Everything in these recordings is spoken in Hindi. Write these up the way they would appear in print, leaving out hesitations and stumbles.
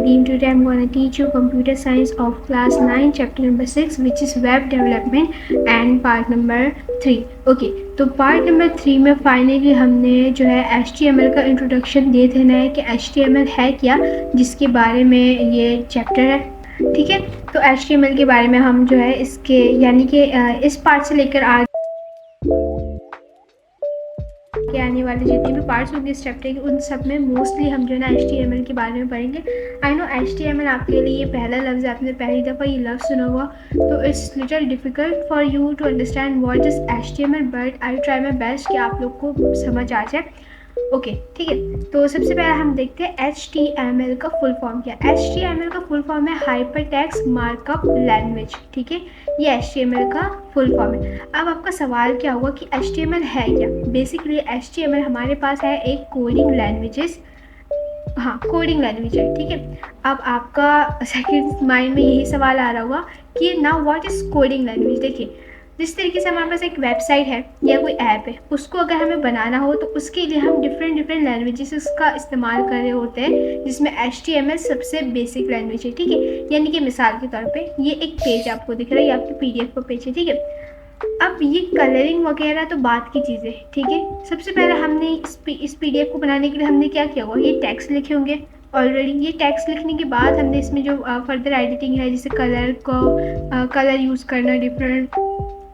Nadeem. Today I'm going to teach you computer science of class 9 chapter number 6 which is web development and part number 3. Okay, तो पार्ट नंबर 3 में फाइनली हमने जो है HTML का इंट्रोडक्शन दे देना है कि HTML है क्या, जिसके बारे में ये चैप्टर है. ठीक है, तो HTML के बारे में हम जो है इसके यानी कि इस पार्ट से लेकर आने वाले जितने भी पार्ट्स होंगे इस चैप्टर के उन सब में मोस्टली हम जो है ना HTML के बारे में पढ़ेंगे. आई नो HTML आपके लिए ये पहला लफ्ज़, आपने पहली दफ़ा ये लफ्ज़ सुना हुआ, तो it's little difficult for you to understand what is HTML, but I try my best कि आप लोग को समझ आ जाए. ओके, ठीक है. तो सबसे पहले हम देखते हैं HTML का फुल फॉर्म क्या है. HTML का फुल फॉर्म है हाइपर टेक्स्ट मार्कअप लैंग्वेज. ठीक है, ये HTML का फुल फॉर्म है. अब आपका सवाल क्या होगा कि HTML है क्या. बेसिकली HTML हमारे पास है एक कोडिंग लैंग्वेजेस, हाँ कोडिंग लैंग्वेज है. ठीक है, अब आपका सेकंड माइंड में यही सवाल आ रहा होगा कि now what is coding language. देखिए, जिस तरीके से हमारे पास एक वेबसाइट है या कोई ऐप है, उसको अगर हमें बनाना हो तो उसके लिए हम डिफरेंट लैंग्वेजेस का इस्तेमाल कर रहे होते हैं, जिसमें HTML सबसे बेसिक लैंग्वेज है. ठीक है, यानी कि मिसाल के तौर पे ये एक पेज आपको दिख रहा है, ये आपकी PDF का पेज है. ठीक है, अब ये कलरिंग वगैरह तो बात की चीज़ें. ठीक है, सबसे पहले हमने इस PDF को बनाने के लिए हमने क्या किया हुआ, ये टेक्स्ट लिखे होंगे ऑलरेडी. ये टेक्स्ट लिखने के बाद हमने इसमें जो फर्दर एडिटिंग है, जैसे कलर यूज़ करना, डिफरेंट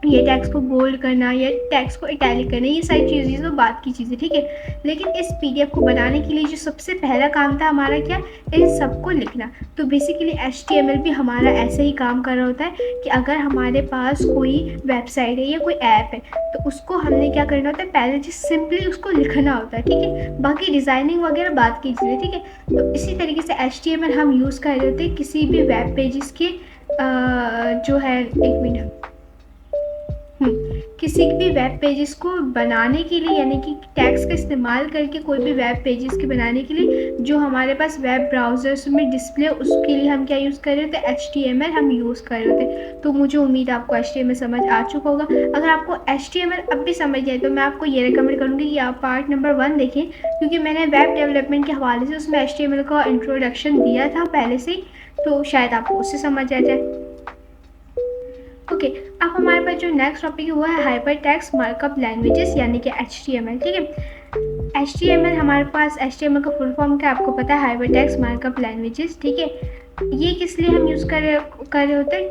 ये टेक्स्ट को बोल्ड करना या टेक्स्ट को इटैलिक करना, ये सारी चीज़ें तो बात की चीज़ें. ठीक है, लेकिन इस PDF को बनाने के लिए जो सबसे पहला काम था हमारा क्या, इन सबको लिखना. तो बेसिकली HTML भी हमारा ऐसे ही काम कर रहा होता है कि अगर हमारे पास कोई वेबसाइट है या कोई ऐप है तो उसको हमने क्या करना होता है, पहले just सिंपली उसको लिखना होता है. ठीक है, बाकी डिज़ाइनिंग वगैरह बात की चीज़ें. ठीक है, तो इसी तरीके से HTML हम यूज़ कर रहे होते हैं किसी भी वेब पेजेस के जो है, एक मिनट, किसी भी वेब पेजेस को बनाने के लिए, यानी कि टेक्स्ट का इस्तेमाल करके कोई भी वेब पेजेस के बनाने के लिए जो हमारे पास वेब ब्राउज़र्स में डिस्प्ले, उसके लिए हम क्या यूज़ कर रहे होते हैं, HTML हम यूज़ कर रहे होते हैं. तो मुझे उम्मीद है आपको HTML समझ आ चुका होगा. अगर आपको HTML अब भी समझ जाए तो मैं आपको ये रिकमेंड करूँगी कि आप पार्ट नंबर 1 देखें, क्योंकि मैंने वेब डेवलपमेंट के हवाले से उसमें HTML का इंट्रोडक्शन दिया था पहले से ही, तो शायद आपको उससे समझ आ जाए. ओके, अब हमारे पास जो नेक्स्ट टॉपिक है वो है हाइपर टेक्स्ट मार्कअप लैंग्वेजेस यानी कि HTML. ठीक है, HTML हमारे पास HTML का फुल फॉर्म क्या आपको पता है, हाइपर टेक्स्ट मार्कअप लैंग्वेजेस. ठीक है, ये किस लिए हम यूज़ कर रहे होते हैं,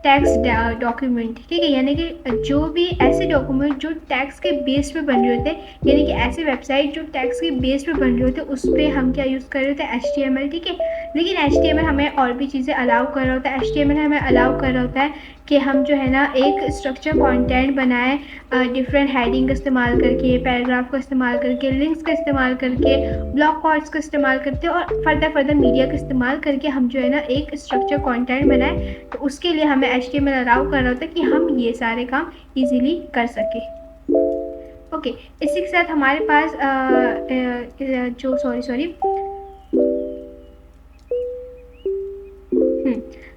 टेक्स्ट डॉक्यूमेंट. ठीक है, यानी कि जो भी ऐसे डॉक्यूमेंट जो टेक्स्ट के बेस पे बन रहे होते हैं, यानी कि ऐसे वेबसाइट जो टेक्स्ट के बेस पे बन रहे होते हैं, उस पर हम क्या यूज़ कर रहे होते हैं, HTML. ठीक है, लेकिन HTML हमें और भी चीज़ें अलाउ कर रहा होता है. HTML हमें अलाउ कर रहा होता है कि हम जो है ना एक स्ट्रक्चर कंटेंट बनाएं, डिफरेंट हेडिंग का इस्तेमाल करके, पैराग्राफ का इस्तेमाल करके, लिंक्स का इस्तेमाल करके, ब्लॉक कोड्स का इस्तेमाल करते और फर्दर मीडिया का इस्तेमाल करके हम जो है ना एक स्ट्रक्चर कंटेंट बनाएं. तो उसके लिए हमें HTML अलाउ कर रहा होता है कि हम ये सारे काम ईजीली कर सकें. ओके, इसी के साथ हमारे पास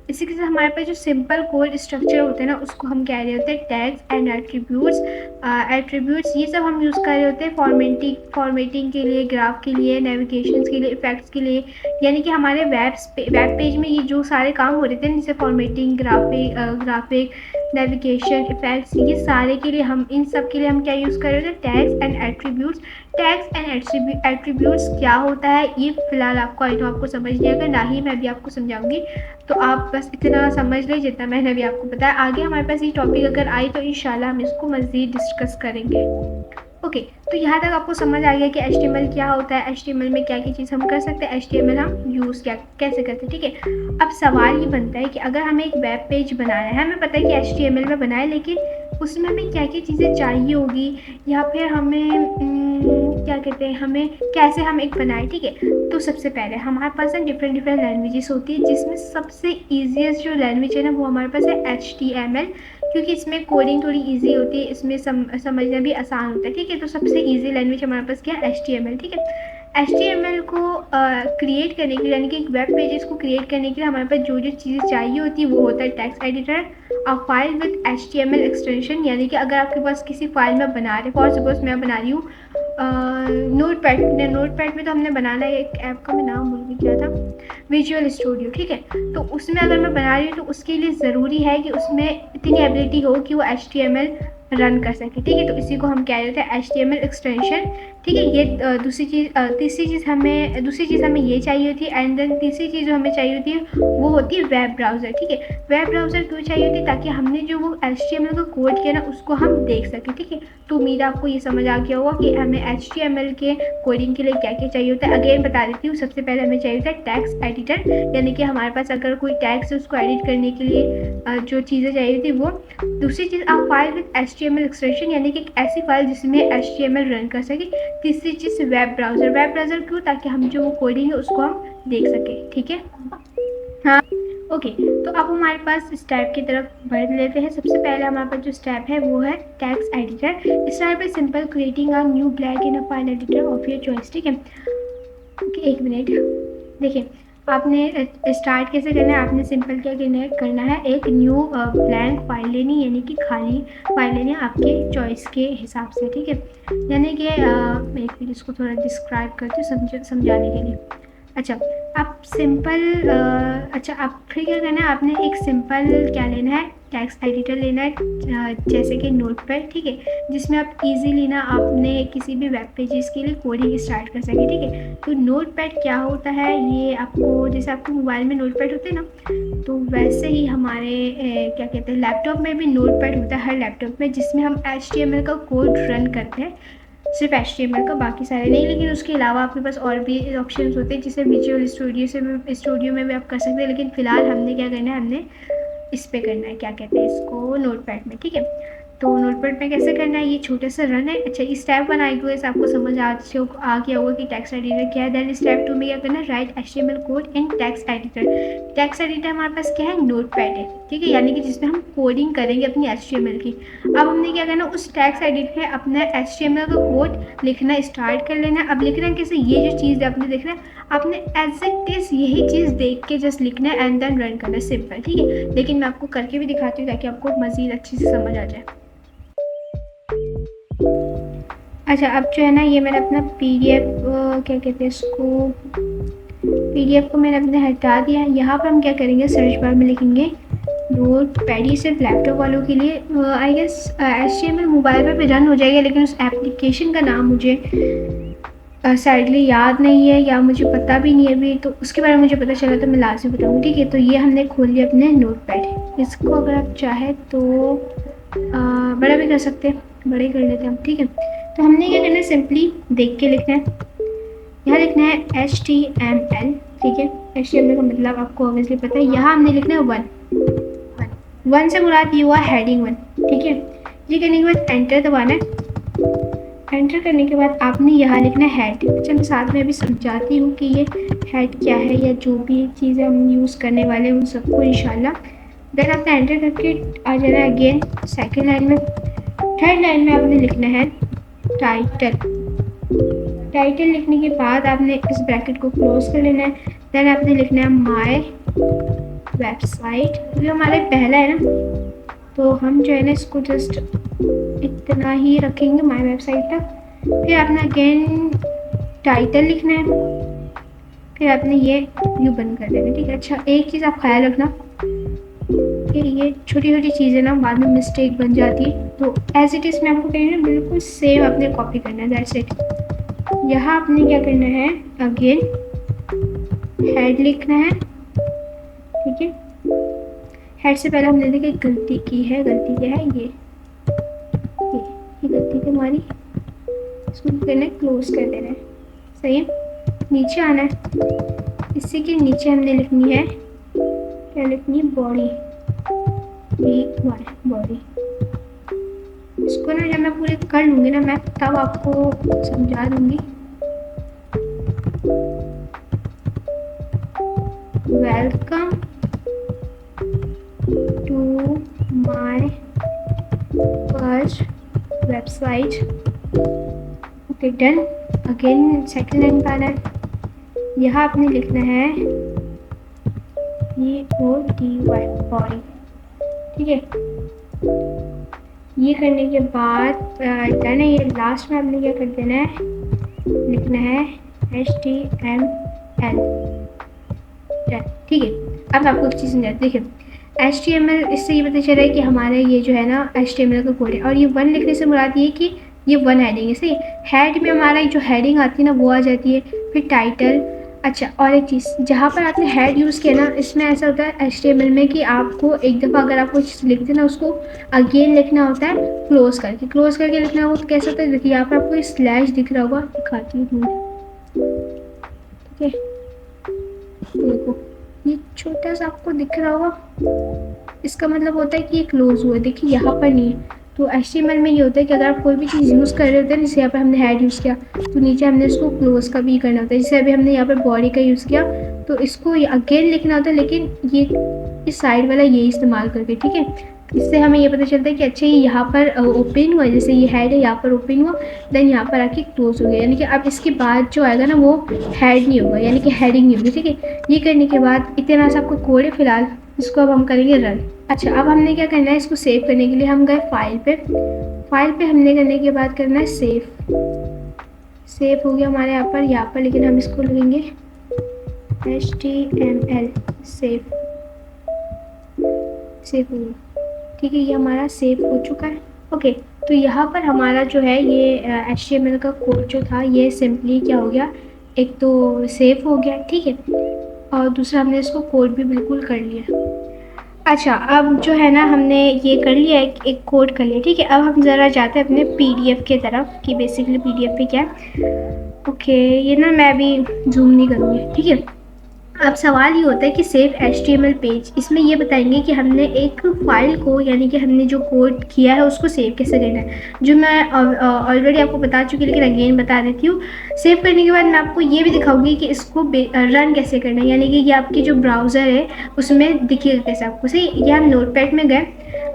इसी के साथ हमारे पास जो सिंपल कोड स्ट्रक्चर होते हैं ना, उसको हम कह रहे होते हैं टैग्स एंड एट्रीब्यूट्स. ये सब हम यूज़ कर रहे होते हैं फॉर्मेटिंग के लिए, ग्राफ के लिए, नेविगेशन के लिए, इफेक्ट्स के लिए. यानी कि हमारे वेब पेज में ये जो सारे काम हो रहे थे, जैसे फॉर्मेटिंग, ग्राफिक, नेविगेशन, इफेक्ट्स, ये सारे के लिए हम इन सब के लिए हम क्या यूज़ कर रहे होते हैं, tags and attributes. Tags and attributes क्या होता है ये फ़िलहाल आपको आई नो आपको समझ नहीं आएगा, ना ही मैं भी आपको समझाऊंगी. तो आप बस इतना समझ लो जितना मैंने अभी आपको बताया. आगे हमारे पास ये टॉपिक अगर आई तो इंशाल्लाह हम इसको मज़ीद डिस्कस करेंगे. ओके, तो यहाँ तक आपको समझ आ गया कि HTML क्या होता है, HTML में क्या क्या चीज़ हम कर सकते हैं, HTML हम यूज़ कैसे करते हैं. ठीक है, अब सवाल ये बनता है कि अगर हमें एक वेब पेज बनाना है, हमें पता है कि HTML में बनाए, लेकिन उसमें हमें क्या क्या चीज़ें चाहिए होगी, या फिर हमें क्या कहते हैं, हमें कैसे हम एक बनाए. ठीक है, तो सबसे पहले हमारे पास है डिफरेंट लैंग्वेजेस होती है, जिसमें सबसे ईजीएस्ट जो लैंग्वेज है ना वो हमारे पास है HTML, क्योंकि इसमें कोडिंग थोड़ी इजी होती है, इसमें समझना भी आसान होता है. ठीक है, तो सबसे इजी लैंग्वेज हमारे पास क्या है, HTML. ठीक है, HTML को क्रिएट करने के लिए, यानी कि एक वेब पेजेस को क्रिएट करने के लिए हमारे पास जो जो चीज़ें चाहिए होती है वो होता है text editor, a file with HTML extension, यानी कि अगर आपके पास किसी फाइल में बना रहे, फॉर सपोज मैं बना रही हूँ नोटपैड में तो हमने बनाना है, एक ऐप का मैं नाम भूल गई क्या था, विजुअल स्टूडियो, ठीक है। तो उसमें अगर मैं बना रही हूँ तो उसके लिए ज़रूरी है कि उसमें इतनी एबिलिटी हो कि वो HTML रन कर सके, ठीक है। तो इसी को हम क्या कहते हैं, HTML एक्सटेंशन, ठीक है। ये तीसरी चीज़ हमें ये चाहिए होती है। एंड देन तीसरी चीज़ जो हमें चाहिए होती है वो होती है वेब ब्राउज़र, ठीक है। वेब ब्राउज़र क्यों चाहिए होती है, ताकि हमने जो वो HTML का कोड किया ना उसको हम देख सकें, ठीक है। तो उम्मीद आपको ये समझ आ गया होगा कि हमें HTML के कोडिंग के लिए क्या क्या चाहिए होता है। अगेन बता देती हूँ, सबसे पहले हमें चाहिए होता है टेक्स्ट एडिटर, यानी कि हमारे पास अगर कोई टैक्स है उसको एडिट करने के लिए जो चीज़ें चाहिए होती है वो। दूसरी चीज़ आप फाइल विद HTML एक्सटेंशन, यानी कि एक ऐसी फाइल जिसमें HTML रन कर सके। तीसरी चीज़ वेब ब्राउज़र क्यों, ताकि हम जो कोडिंग है उसको हम देख सकें, ठीक है। हाँ, ओके। तो अब हमारे पास स्टेप की तरफ बढ़ लेते हैं। सबसे पहले हमारे पास जो स्टेप है वो है text editor. Start by simple creating a new blank in a file editor of your choice, ठीक है। ओके, एक मिनट, देखिए आपने स्टार्ट कैसे करना है, आपने सिंपल क्या करना है, एक न्यू ब्लैंक फाइल लेनी, यानी कि खाली फाइल लेनी है आपके चॉइस के हिसाब से, ठीक है। यानी कि मैं एक मिनट इसको थोड़ा डिस्क्राइब करती हूँ समझाने के लिए। अच्छा, आप सिंपल आप फिर क्या करना है, आपने एक सिंपल क्या लेना है, टेक्स्ट एडिटर लेना है, जैसे कि नोटपैड, ठीक है, जिसमें आप इजीली ना आपने किसी भी वेब पेजेस के लिए कोडिंग स्टार्ट कर सके, ठीक है। तो नोटपैड क्या होता है, ये आपको जैसे आपके मोबाइल में नोटपैड होते हैं ना, तो वैसे ही हमारे क्या कहते हैं लैपटॉप में भी नोटपैड होता है, हर लैपटॉप में, जिसमें हम HTML का कोड रन करते हैं, सिर्फ HTML का, बाकी सारे नहीं। लेकिन उसके अलावा आपके पास और भी ऑप्शंस होते हैं, जिसे विजुअल स्टूडियो में भी आप कर सकते हैं। लेकिन फ़िलहाल हमने क्या करना है, हमने इस पे करना है, क्या कहते हैं इसको, नोटपैड में, ठीक है। तो नोटपैड में कैसे करना है, ये छोटा सा रन है। अच्छा, स्टेप 1 आई गो, आपको समझ आ गया होगा कि टेक्स्ट एडिटर क्या है। देन स्टेप 2 में क्या करना है, राइट HTML कोड इन टेक्स्ट एडिटर। टेक्स्ट एडिटर हमारे पास क्या है, नोटपैड है, ठीक है, यानी कि जिसमें हम कोडिंग करेंगे अपनी HTML की। अब हमने क्या करना, उस टेक्स्ट एडिटर में अपना HTML का कोड लिखना स्टार्ट कर लेना। अब लिखना कैसे, ये जो चीज़ आपने देखना है, आपने एज इट इज़ यही चीज़ देख के जस्ट लिखना है एंड देन रन करना, सिंपल, ठीक है। लेकिन मैं आपको करके भी दिखाती हूँ ताकि आपको मज़ीद अच्छे से समझ आ जाए। अच्छा, अब जो है ना, ये मैंने अपना PDF क्या कहते हैं इसको, PDF को मैंने अपने हटा दिया। यहाँ पर हम क्या करेंगे, सर्च बार में लिखेंगे नोटपैड। ये सिर्फ लैपटॉप वालों के लिए, आई गेस HTML मोबाइल पर भी रन हो जाएगा, लेकिन उस एप्लीकेशन का नाम मुझे सैडली याद नहीं है, या मुझे पता भी नहीं है अभी, तो उसके बारे में मुझे पता चला तो मैं लास्ट में बताऊँगी, ठीक है। तो ये हमने खोल लिया अपने नोटपैड। इसको अगर आप चाहें तो बड़ा भी कर सकते हैं, बड़े कर लेते हैं हम, ठीक है। तो हमने क्या करना है, सिंपली देख के लिखना है। यहाँ लिखना है HTML, ठीक है। HTML का मतलब आपको ऑब्वियसली पता है। यहाँ हमने लिखना है 1 से मुराद ये हुआ हेडिंग 1, ठीक है। ये करने के बाद एंटर दबाना है। एंटर करने के बाद आपने यहाँ लिखना है हेड। अच्छा, मैं साथ में अभी समझाती हूँ कि ये हेड क्या है, या जो भी चीज़ें हम यूज़ करने वाले हैं उन सबको इंशाल्लाह। देन आपने एंटर करके आ जाना है अगेन सेकेंड लाइन में। थर्ड लाइन में आपने लिखना है टाइटल लिखने के बाद आपने इस ब्रैकेट को क्लोज कर लेना है। देन आपने लिखना है माय वेबसाइट, जो हमारा पहला है ना, तो हम जो है ना इसको जस्ट इतना ही रखेंगे, माय वेबसाइट तक। फिर आपने अगेन टाइटल लिखना है, फिर आपने ये व्यू बंद कर देना, ठीक है। अच्छा, एक चीज़ आप ख्याल रखना कि ये छोटी छोटी चीज़ें ना बाद में मिस्टेक बन जाती है, तो एज इट इज़ मैं आपको कह रही हूँ बिल्कुल सेम आपने कॉपी करना है, दैट्स इट। यहाँ आपने क्या करना है, अगेन हेड लिखना है, ठीक है। हेड से पहले हमने देखिए गलती की है, गलती क्या है, ये गलती थी हमारी, इसको करना है क्लोज कर देना है, सही है। नीचे आना है, इसी के नीचे हमने लिखनी है, क्या लिखनी है, बॉडी, बॉडी। इसको ना जब मैं पूरे कर लूँगी ना, मैं तब आपको समझा दूँगी। Welcome to my first website, okay done. Again second line पर आना है, यहाँ आपने लिखना है BODY बॉडी, ठीक है। ये करने के बाद डन है, ये लास्ट में आपने क्या कर देना है, लिखना है HTML, ठीक है। अब आपको एक चीज़ समझा, देखिए HTML, इससे ये पता चल रहा है कि हमारा ये जो है ना HTML का कोड है, और ये 1 लिखने से मुराद ये कि ये 1 हेडिंग है, सही। हेड में हमारा जो हेडिंग आती है ना वो आ जाती है, फिर टाइटल। अच्छा, और एक चीज़, जहाँ पर आपने हेड यूज़ किया ना, इसमें ऐसा होता है HTML में कि आपको एक दफ़ा अगर आप कुछ लिखते हैं ना, उसको अगेन लिखना होता है क्लोज करके लिखना होगा। तो कैसे होता है, देखिए यहाँ पर आपको स्लैश दिख रहा होगा, दिखाती हूँ, ठीक है। देखो ये छोटा सा आपको दिख रहा होगा, इसका मतलब होता है कि ये क्लोज हुआ है। देखिए यहाँ पर नहीं है। तो HTML में ये होता है कि अगर आप कोई भी चीज़ यूज़ कर रहे होते हैं, जैसे यहाँ पर हमने हेड यूज़ किया तो नीचे हमने इसको क्लोज का भी करना होता है। जैसे अभी हमने यहाँ पर बॉडी का यूज़ किया तो इसको अगेन लिखना होता है, लेकिन ये इस साइड वाला ये इस्तेमाल करके, ठीक है। इससे हमें ये पता चलता है कि अच्छा ये यहाँ पर ओपन हुआ, जैसे ये हेड है यहाँ पर ओपन हुआ, देन यहाँ पर आके क्लोज हो गया, यानी कि अब इसके बाद जो आएगा ना वो हेड नहीं होगा, यानी कि हेडिंग नहीं होगी, ठीक है। ये करने के बाद इतना सा आपको कोड है फिलहाल, इसको अब हम करेंगे रन। अच्छा, अब हमने क्या करना है, इसको सेव करने के लिए हम गए फाइल पे हमने करने के बाद करना है सेव हो गया हमारे यहाँ पर, लेकिन हम इसको लिखेंगे HTML सेव हो गया, ठीक है। ये हमारा सेव हो चुका है, ओके। तो यहाँ पर हमारा जो है ये HTML का कोड जो था ये सिंपली क्या हो गया, एक तो सेव हो गया, ठीक है, और दूसरा हमने इसको कोड भी बिल्कुल कर लिया। अच्छा, अब जो है ना हमने ये कर लिया, एक कोड कर लिया, ठीक है। अब हम ज़रा जाते हैं अपने PDF के तरफ कि बेसिकली PDF पे क्या है। ओके, ये ना मैं अभी जूम नहीं करूँगी, ठीक है। अब सवाल ये होता है कि सेव HTML पेज, इसमें ये बताएंगे कि हमने एक फ़ाइल को, यानी कि हमने जो कोड किया है उसको सेव कैसे करना है, जो मैं ऑलरेडी आपको बता चुकी, लेकिन अगेन बता देती हूँ। सेव करने के बाद मैं आपको ये भी दिखाऊंगी कि इसको रन कैसे करना है, यानी कि ये आपकी जो ब्राउज़र है उसमें दिखेगा कैसे आपको, सही। ये हम नोटपैड में गए,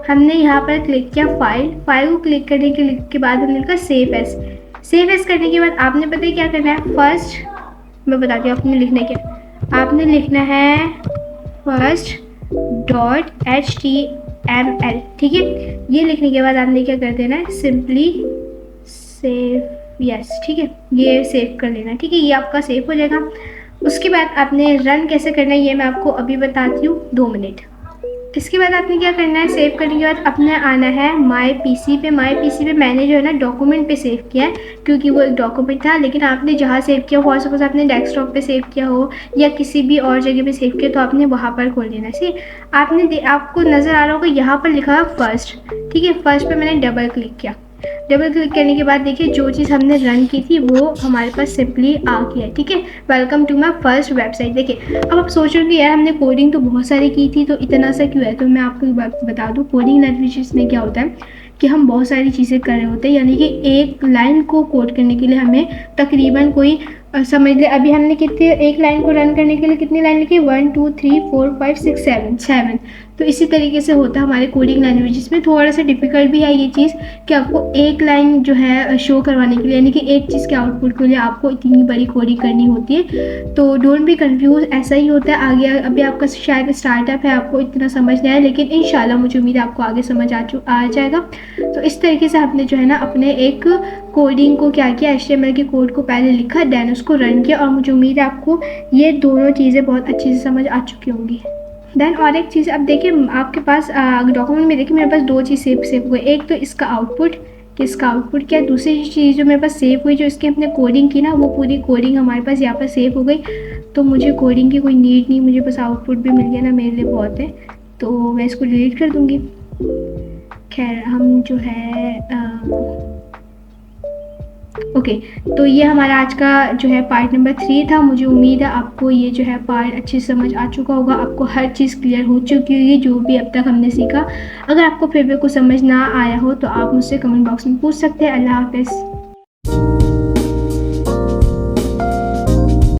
हमने यहाँ पर क्लिक किया फाइल को क्लिक करने के बाद हमने लिखा सेव एस करने के बाद आपने पता है क्या करना है। फर्स्ट मैं बताती हूँ आपने लिखना क्या, आपने लिखना है first.html, ठीक है। ये लिखने के बाद आपने क्या कर देना है, सिंपली सेव यस, ठीक है, ये सेव कर लेना, ठीक है। ये आपका सेव हो जाएगा। उसके बाद आपने रन कैसे करना है ये मैं आपको अभी बताती हूँ, 2 मिनट। इसके बाद आपने क्या करना है, सेव करने के बाद अपने आना है माई पीसी पे मैंने जो है ना डॉक्यूमेंट पे सेव किया है, क्योंकि वो एक डॉक्यूमेंट था। लेकिन आपने जहाँ सेव किया हो, सपोज आपने डेस्कटॉप पे सेव किया हो या किसी भी और जगह पे सेव किया, तो आपने वहाँ पर खोल लेना। सी आपको नज़र आ रहा होगा यहाँ पर लिखा है फर्स्ट, ठीक है। फर्स्ट पे मैंने डबल क्लिक किया, डबल क्लिक करने के बाद देखिए जो चीज़ हमने रन की थी वो हमारे पास सिंपली आ गया है, ठीक है। Welcome to my first website. देखिए अब आप सोचोगे यार हमने कोडिंग तो बहुत सारी की थी तो इतना सा क्यों है, तो मैं आपको एक बात बता दूं, कोडिंग लैंग्वेजेस में क्या होता है कि हम बहुत सारी चीज़ें कर रहे होते हैं, यानी कि एक लाइन को कोड करने के लिए हमें तकरीबन कोई समझ ले, अभी हमने कितने, एक लाइन को रन करने के लिए कितनी लाइन लिखी, 1 2 3 4 5 6 7। तो इसी तरीके से होता है हमारे कोडिंग लैंग्वेजेस में। थोड़ा सा डिफिकल्ट भी है ये चीज़ कि आपको एक लाइन जो है शो करवाने के लिए, यानी कि एक चीज़ के आउटपुट के लिए आपको इतनी बड़ी कोडिंग करनी होती है। तो डोंट बी कंफ्यूज, ऐसा ही होता है। आगे अभी आपका शायद स्टार्टअप है, आपको इतना समझ नहीं आया, लेकिन इंशाल्लाह मुझे उम्मीद है आपको आगे समझ आ जाएगा। तो इस तरीके से आपने जो है ना अपने एक कोडिंग को क्या किया, HTML के कोड को पहले लिखा, देन उसको रन किया, और मुझे उम्मीद है आपको ये दोनों चीज़ें बहुत अच्छे से समझ आ चुकी होंगी। देन और एक चीज़, अब देखिए आपके पास डॉक्यूमेंट में देखिए मेरे पास 2 चीज़ सेव हुई, एक तो इसका आउटपुट कि इसका आउटपुट क्या, दूसरी चीज़ जो मेरे पास सेव हुई जो इसकी हमने कोडिंग की ना, वो पूरी कोडिंग हमारे पास यहाँ पर सेव हो गई। तो मुझे कोडिंग की कोई नीड नहीं, मुझे बस आउटपुट भी मिल गया ना, मेरे लिए बहुत है। तो मैं इसको डिलीट कर दूँगी। खैर हम जो है ओके, तो ये हमारा आज का जो है पार्ट नंबर 3 था। मुझे उम्मीद है आपको ये जो है पार्ट अच्छे से समझ आ चुका होगा, आपको हर चीज़ क्लियर हो चुकी होगी जो भी अब तक हमने सीखा। अगर आपको फिर भी कुछ समझ ना आया हो तो आप मुझसे कमेंट बॉक्स में पूछ सकते हैं। अल्लाह हाफ़िज़।